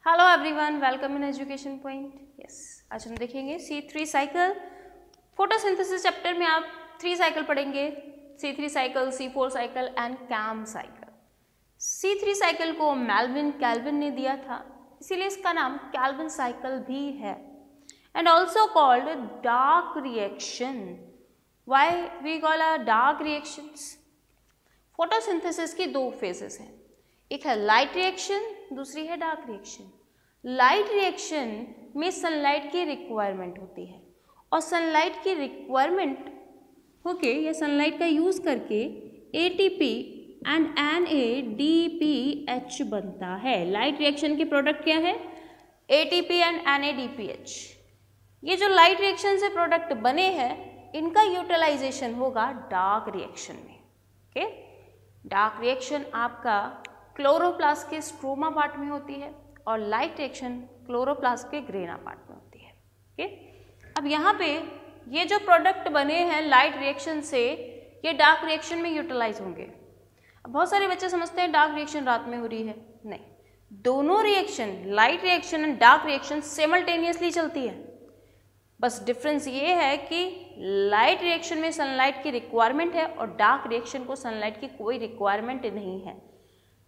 Hello everyone, welcome in education point. Yes, आज हम देखेंगे C3 साइकिल। फोटोसिंथेसिस चैप्टर में आप 3 साइकिल पढ़ेंगे, C3 cycle, C4 cycle and CAM cycle. C3 cycle को मेल्विन कैल्विन ने दिया था, इसीलिए इसका नाम कैल्विन साइकिल भी है। And also called dark reaction. Why we call a dark reactions? Photosynthesis की 2 फेजेस हैं, एक है लाइट रिएक्शन, दूसरी है डार्क रिएक्शन। लाइट रिएक्शन में सनलाइट की रिक्वायरमेंट होती है और सनलाइट की रिक्वायरमेंट होके या सनलाइट का यूज करके ATP एंड NADPH बनता है। लाइट रिएक्शन के प्रोडक्ट क्या है? ATP and NADPH। ये जो लाइट रिएक्शन से प्रोडक्ट बने हैं, इनका यूटिलाइजेशन होगा डार्क रिएक्शन में। ओके, डार्क रिएक्शन आपका क्लोरोप्लास्ट के स्ट्रोमा पार्ट में होती है और लाइट रिएक्शन क्लोरोप्लास्ट के ग्रेना पार्ट में होती है। ओके, अब यहाँ पे ये जो प्रोडक्ट बने हैं लाइट रिएक्शन से, ये डार्क रिएक्शन में यूटिलाइज होंगे। अब बहुत सारे बच्चे समझते हैं डार्क रिएक्शन रात में हो रही है, नहीं, दोनों reaction, light reaction and dark reaction simultaneously चलती है। बस डिफरेंस ये है कि लाइट रिएक्शन में सनलाइट की रिक्वायरमेंट है और डार्क रिएक्शन को सनलाइट की कोई रिक्वायरमेंट नहीं है।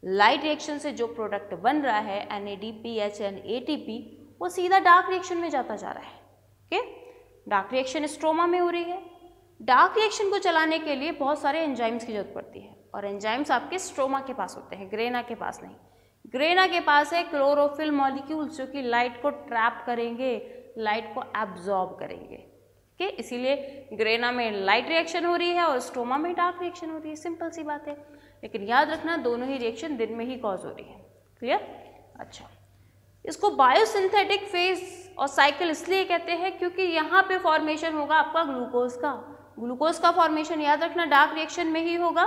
लाइट रिएक्शन से जो प्रोडक्ट बन रहा है NADPH एंड ATP, वो सीधा डार्क रिएक्शन में जाता जा रहा है। ओके, डार्क रिएक्शन स्ट्रोमा में हो रही है। डार्क रिएक्शन को चलाने के लिए बहुत सारे एंजाइम्स की जरूरत पड़ती है और एंजाइम्स आपके स्ट्रोमा के पास होते हैं, ग्रेना के पास नहीं। ग्रेना के पास है क्लोरोफिल मॉलिक्यूल्स जो कि लाइट को ट्रैप करेंगे, लाइट को एब्जॉर्ब करेंगे। ओके, इसीलिए ग्रेना में लाइट रिएक्शन हो रही है और स्ट्रोमा में डार्क रिएक्शन हो रही है। सिंपल सी बात है, लेकिन याद रखना दोनों ही रिएक्शन दिन में ही कॉज हो रही है। क्लियर? अच्छा, इसको बायोसिंथेटिक फेज और साइकिल इसलिए कहते हैं क्योंकि यहाँ पे फॉर्मेशन होगा आपका ग्लूकोज का। ग्लूकोज का फॉर्मेशन याद रखना डार्क रिएक्शन में ही होगा।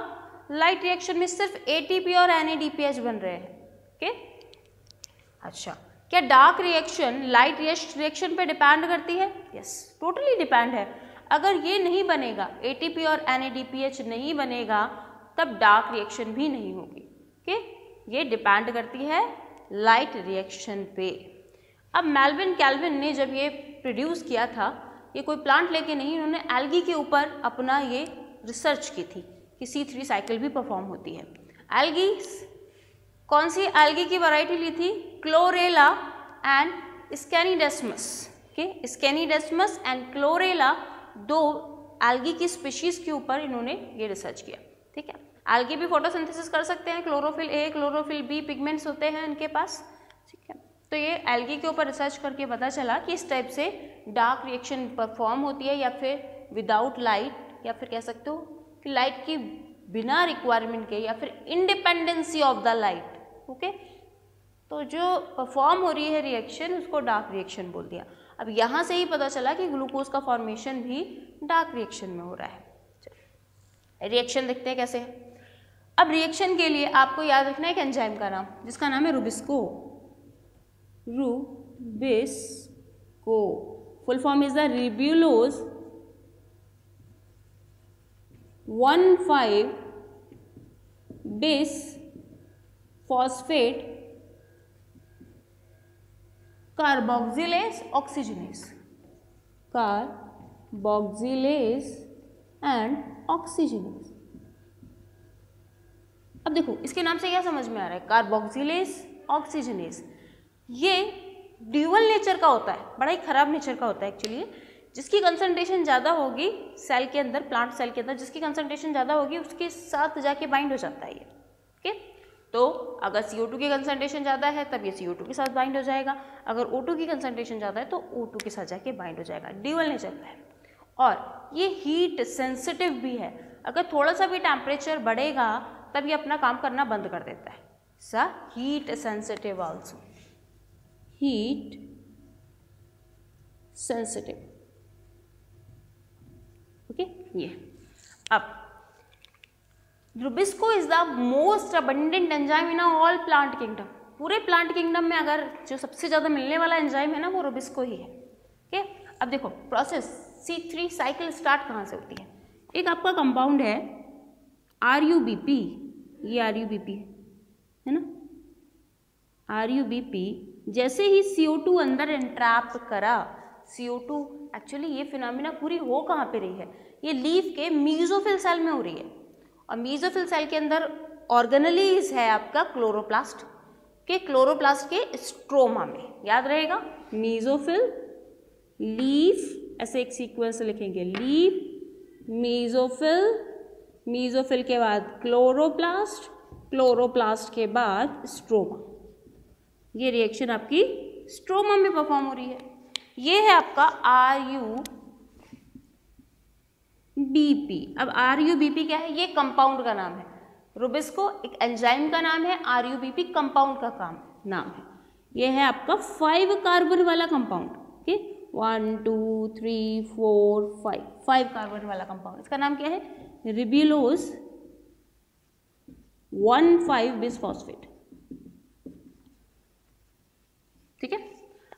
लाइट रिएक्शन में सिर्फ ATP और NADPH बन रहे हैं। ओके, अच्छा, क्या डार्क रिएक्शन लाइट रिएक्शन पे डिपेंड करती है? यस, टोटली डिपेंड है। अगर ये नहीं बनेगा, ATP और NADPH नहीं बनेगा, तब डार्क रिएक्शन भी नहीं होगी। ओके, ये डिपेंड करती है लाइट रिएक्शन पे। अब मेल्विन कैल्विन ने जब ये प्रोड्यूस किया था, ये कोई प्लांट लेके नहीं, इन्होंने एल्गी के ऊपर अपना ये रिसर्च की थी कि C3 साइकिल भी परफॉर्म होती है। एल्गी, कौन सी एल्गी की वैरायटी ली थी? Chlorella and scenedesmus. Okay, scenedesmus and chlorella, 2 algae की स्पीशीज के ऊपर इन्होंने ये रिसर्च किया। ठीक है, एल्गी भी फोटोसिंथेसिस कर सकते हैं, chlorophyll A, chlorophyll B pigments होते हैं इनके पास। ठीक है, तो ये एल्गी के ऊपर रिसर्च करके पता चला कि इस टाइप से डार्क रिएक्शन परफॉर्म होती है, या फिर विदाउट लाइट, या फिर कह सकते हो कि लाइट की बिना रिक्वायरमेंट के, या फिर independency of the light. Okay, तो जो परफॉर्म हो रही है रिएक्शन, उसको डार्क रिएक्शन बोल दिया। अब यहाँ से ही पता चला कि ग्लूकोज का फॉर्मेशन भी डार्क रिएक्शन में हो रहा है। रिएक्शन देखते हैं कैसे है। अब रिएक्शन के लिए आपको याद रखना है एक एंजाइम का नाम, जिसका नाम है rubisco. Rubisco full form is the ribulose 1,5 bisphosphate carboxylase oxygenase. Carboxylase and oxygenase. अब देखो इसके नाम से क्या समझ में आ रहा है? Carboxylase, oxygenase. ये ड्यूअल नेचर का होता है, बड़ा ही खराब नेचर का होता है एक्चुअली। जिसकी कंसंट्रेशन ज़्यादा होगी सेल के अंदर, प्लांट सेल के अंदर जिसकी कंसंट्रेशन ज़्यादा होगी, उसके साथ जाके बाइंड हो जाता है ये। ओके, तो अगर CO2 की कंसंट्रेशन ज़्यादा है तब ये CO2 के साथ बाइंड हो जाएगा, अगर O2 की कंसंट्रेशन ज़्यादा है तो O2 के साथ जाके बाइंड हो जाएगा। ड्यूअल नेचर का है और ये हीट सेंसिटिव भी है। अगर थोड़ा सा भी टेम्परेचर बढ़ेगा तब ये अपना काम करना बंद कर देता है। सा heat sensitive also, heat sensitive. Okay, ये अब Rubisco is the most abundant enzyme in all plant kingdom. पूरे प्लांट किंगडम में अगर जो सबसे ज्यादा मिलने वाला एंजाइम है ना, वो रुबिस्को ही है। ओके, अब देखो प्रोसेस C3 साइकिल स्टार्ट कहाँ से होती है? एक आपका कंपाउंड है RUBP, ये RUBP है ना, RuBP जैसे ही CO2 अंदर एंट्रैप करा, CO2 एक्चुअली ये फिनोमिना पूरी हो कहाँ पे रही है, ये लीफ के मीजोफिल सेल में हो रही है। और मीजोफिल सेल के अंदर ऑर्गेनेलीज है आपका क्लोरोप्लास्ट के स्ट्रोमा में, याद रहेगा मीजोफिल, लीफ, ऐसे एक सीक्वेंस लिखेंगे, लीफ, मीजोफिल के बाद क्लोरोप्लास्ट के बाद स्ट्रोमा। ये रिएक्शन आपकी स्ट्रोमा में परफॉर्म हो रही है। ये है आपका RuBP। अब RuBP क्या है, ये कंपाउंड का नाम है। रुबिस्को एक एंजाइम का नाम है, RuBP कंपाउंड का नाम है। ये है आपका 5 कार्बन वाला कंपाउंड, ओके, 1 2 3 4 5 कार्बन वाला कंपाउंड। इसका नाम क्या है, रिब्यूलोज 1,5-बिसफॉस्फेट। ठीक है।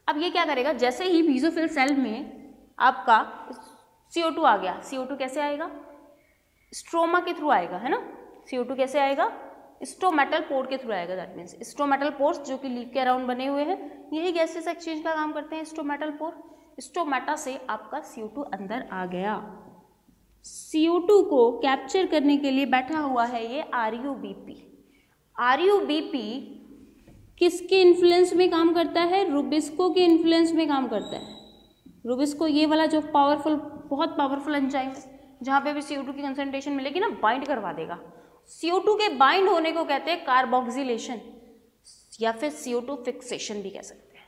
अब ये क्या करेगा, जैसे ही मीजोफिल सेल में आपका CO2 आ गया, CO2 कैसे आएगा, स्ट्रोमा के थ्रू आएगा, है ना। CO2 कैसे आएगा, स्टोमेटल पोर के थ्रू आएगा। दैट मीन्स स्टोमेटल पोर्स जो कि लीफ के अराउंड बने हुए हैं, यही गैसेस एक्सचेंज का काम करते हैं स्टोमेटल पोर। स्टोमेटा से आपका CO2 अंदर आ गया। CO2 को कैप्चर करने के लिए बैठा हुआ है ये RuBP। RuBP किसके इन्फ्लुएंस में काम करता है, रुबिस्को के इन्फ्लुएंस में काम करता है। रुबिस्को ये वाला जो बहुत पावरफुल एंजाइम है, जहाँ पे भी CO2 की कंसंट्रेशन मिलेगी ना, बाइंड करवा देगा। CO2 के बाइंड होने को कहते हैं कार्बोक्सिलेशन या फिर CO2 फिक्सेशन भी कह सकते हैं।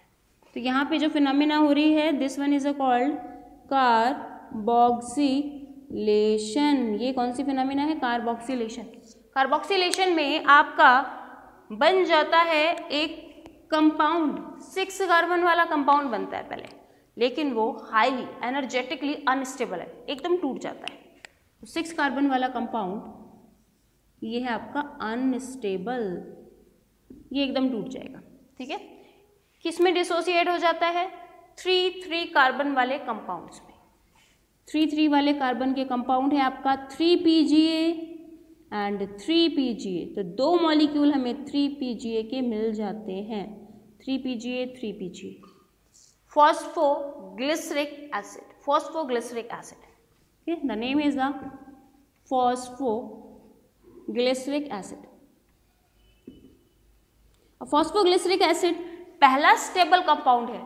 तो यहाँ पे जो फिनोमिना हो रही है, this one is called carboxylation. ये कौन सी फिनोमिना है, कार्बोक्सिलेशन। कार्बोक्सिलेशन में आपका बन जाता है एक कंपाउंड, 6 कार्बन वाला कंपाउंड बनता है पहले, लेकिन वो हाईली एनर्जेटिकली अनस्टेबल है, एकदम टूट जाता है। 6 कार्बन वाला कंपाउंड ये है आपका अनस्टेबल, ये एकदम टूट जाएगा। ठीक है। किस में डिसोसिएट हो जाता है, 3 कार्बन वाले कंपाउंड्स में। 3 वाले कार्बन के कंपाउंड है आपका 3PGA एंड 3PGA। तो 2 मॉलिक्यूल हमें 3PGA के मिल जाते हैं, 3PGA। Phosphoglyceric acid, okay, the name is the phosphoglyceric acid। Phosphoglyceric acid पहला स्टेबल कंपाउंड है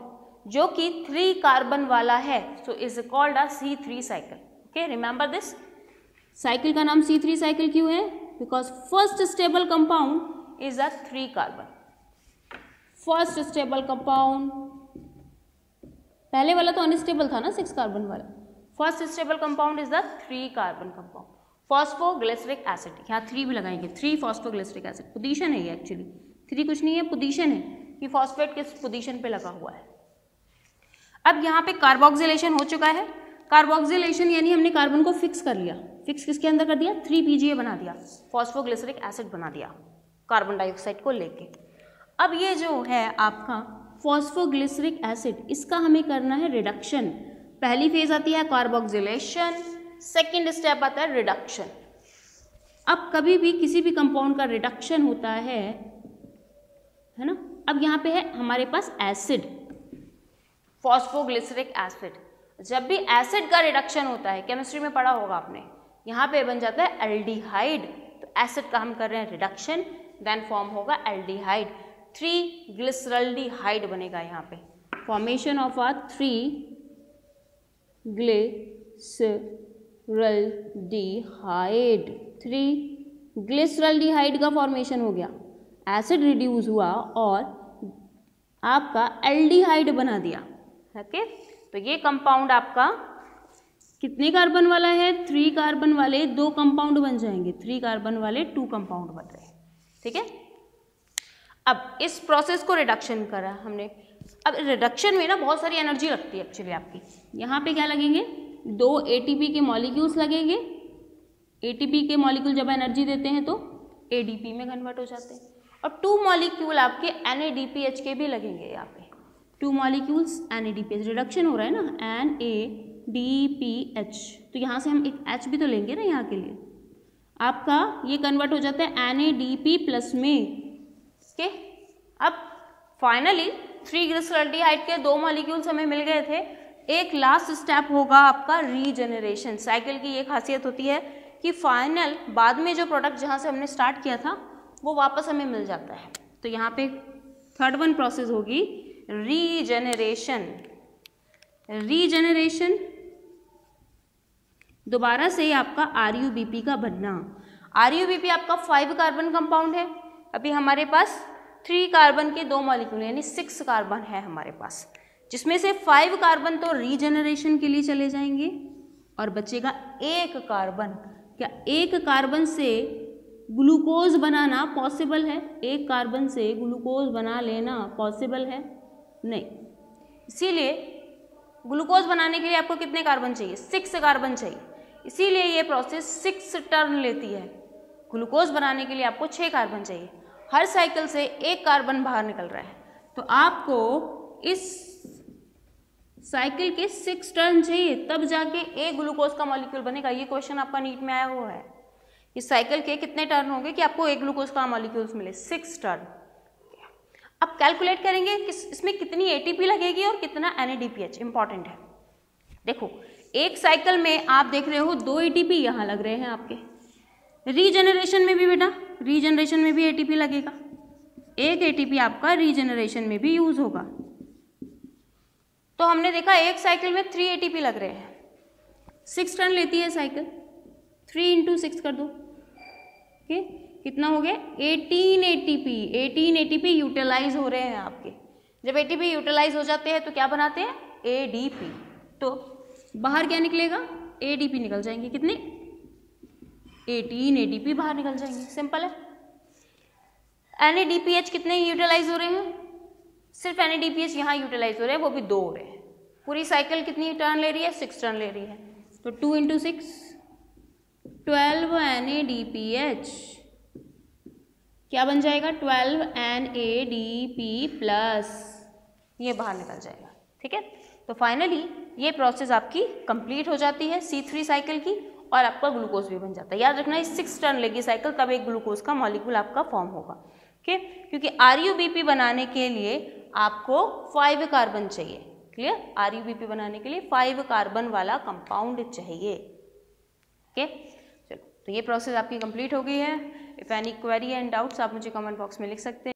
जो कि 3 कार्बन वाला है, so is called a C3 cycle. Okay, remember this. Cycle का नाम C3 साइकिल क्यों है, because first stable compound is a 3 carbon. First stable compound, पहले वाला तो अनस्टेबल था ना, 6 कार्बन वाला। First stable compound is the 3 carbon compound, phosphoglyceric acid. यहाँ 3 भी लगाएंगे, 3 फॉस्फोग्लिसरिक एसिड। पोजीशन है ये, एक्चुअली 3 कुछ नहीं है, पोजीशन है कि फॉस्फेट किस पोजीशन पे लगा हुआ है। अब यहाँ पे कार्बोक्सिलेशन हो चुका है। कार्बोक्सिलेशन यानी हमने कार्बन को फिक्स कर लिया। फिक्स किसके अंदर कर दिया, 3PGA बना दिया, फॉस्फोग्लिसरिक एसिड बना दिया कार्बन डाइऑक्साइड को लेके। अब ये जो है आपका फॉस्फोग्लिसरिक एसिड, इसका हमें करना है रिडक्शन। पहली फेज आती है कार्बोक्सिलेशन, सेकेंड स्टेप आता है रिडक्शन। अब कभी भी किसी भी कंपाउंड का रिडक्शन होता है ना। अब यहाँ पे है हमारे पास एसिड, फॉस्फोग्लिसरिक एसिड। जब भी एसिड का रिडक्शन होता है, केमिस्ट्री में पढ़ा होगा आपने, यहाँ पे बन जाता है एल्डिहाइड। तो एसिड का हम कर रहे हैं रिडक्शन, देन फॉर्म होगा एल्डिहाइड, 3 ग्लिसरल्डिहाइड बनेगा यहाँ पे। Formation of a 3 glyceraldehyde, 3 glyceraldehyde का फॉर्मेशन हो गया। एसिड रिड्यूस हुआ और आपका एल्डिहाइड बना दिया। ओके, तो ये कंपाउंड आपका कितने कार्बन वाला है, 3 कार्बन वाले 2 कंपाउंड बन जाएंगे, 3 कार्बन वाले 2 कंपाउंड बन रहे हैं। ठीक है। अब इस प्रोसेस को रिडक्शन करा हमने। अब रिडक्शन में ना बहुत सारी एनर्जी लगती है एक्चुअली आपकी। यहाँ पे क्या लगेंगे, 2 ATP के मॉलिक्यूल्स लगेंगे। ATP के मॉलिक्यूल जब एनर्जी देते हैं तो ADP में कन्वर्ट हो जाते हैं। और 2 मॉलिक्यूल आपके NADPH के भी लगेंगे। यहाँ पे 2 मॉलिक्यूल्स NADPH, रिडक्शन हो रहा है ना, NADPH। तो यहाँ से हम एक H भी तो लेंगे ना यहाँ के लिए। आपका ये कन्वर्ट हो जाता है NADP+ में। ओके, अब फाइनली 3 ग्लिसरॉल्डिहाइड के 2 मॉलिक्यूल्स हमें मिल गए थे। एक लास्ट स्टेप होगा आपका रीजनरेशन। साइकिल की ये खासियत होती है कि फाइनल बाद में जो प्रोडक्ट जहाँ से हमने स्टार्ट किया था वो वापस हमें मिल जाता है। तो यहाँ पे थर्ड वन प्रोसेस होगी रीजनरेशन। रीजनरेशन दोबारा से आपका RUBP का बनना। RUBP आपका 5 कार्बन कंपाउंड है। अभी हमारे पास 3 कार्बन के 2 मॉलिक्यूल यानी 6 कार्बन है हमारे पास, जिसमें से 5 कार्बन तो रीजनरेशन के लिए चले जाएंगे और बचेगा 1 कार्बन। क्या 1 कार्बन से ग्लूकोज बनाना पॉसिबल है? 1 कार्बन से ग्लूकोज बना लेना पॉसिबल है? नहीं। इसीलिए ग्लूकोज बनाने के लिए आपको कितने कार्बन चाहिए? 6 कार्बन चाहिए। इसीलिए ये प्रोसेस 6 टर्न लेती है। ग्लूकोज बनाने के लिए आपको 6 कार्बन चाहिए। हर साइकिल से 1 कार्बन बाहर निकल रहा है, तो आपको इस साइकिल के 6 टर्न चाहिए, तब जाके एक ग्लूकोज का मॉलिक्यूल बनेगा। ये क्वेश्चन आपका नीट में आया हुआ है। इस साइकिल के कितने टर्न होंगे कि आपको एक ग्लूकोज का मॉलिक्यूल्स मिले? 6 टर्न। अब कैलकुलेट करेंगे कि इसमें कितनी ATP लगेगी और कितना NADPH। इंपॉर्टेंट है। देखो, एक साइकिल में आप देख रहे हो 2 ATP यहाँ लग रहे हैं आपके। रीजनरेशन में भी बेटा, रीजनरेशन में भी ATP लगेगा। एक ATP आपका रीजनरेशन में भी यूज होगा। तो हमने देखा एक साइकिल में 3 ATP लग रहे हैं। 6 टर्न लेती है साइकिल। 3 × 6 कर दो। ओके, कितना हो गया? 18 ATP। 18 ATP यूटिलाइज हो रहे हैं आपके। जब ATP यूटिलाइज हो जाते हैं तो क्या बनाते हैं? ADP। तो बाहर क्या निकलेगा? ADP निकल जाएंगे। कितने? 18 ATP बाहर निकल जाएंगे। सिंपल है। NADPH कितने यूटिलाइज हो रहे हैं? सिर्फ NADPH यहाँ यूटिलाइज हो रहे हैं, वो भी 2 हो रहे हैं। पूरी साइकिल कितनी टर्न ले रही है? 6 टर्न ले रही है। तो 2 × 6 12 NADPH क्या बन जाएगा? 12 NADP प्लस, ये बाहर निकल जाएगा। ठीक है। तो फाइनली ये प्रोसेस आपकी कंप्लीट हो जाती है C3 साइकिल की, और आपका ग्लूकोज भी बन जाता है। याद रखना, 6 टर्न लेगी साइकिल, तब एक ग्लूकोज का मॉलिक्यूल आपका फॉर्म होगा। ओके, क्योंकि RUBP बनाने के लिए आपको 5 कार्बन चाहिए। क्लियर? RUBP बनाने के लिए 5 कार्बन वाला कंपाउंड चाहिए। ओके, चलो, तो ये प्रोसेस आपकी कंप्लीट हो गई है। If any query and doubts आप मुझे कमेंट बॉक्स में लिख सकते हैं।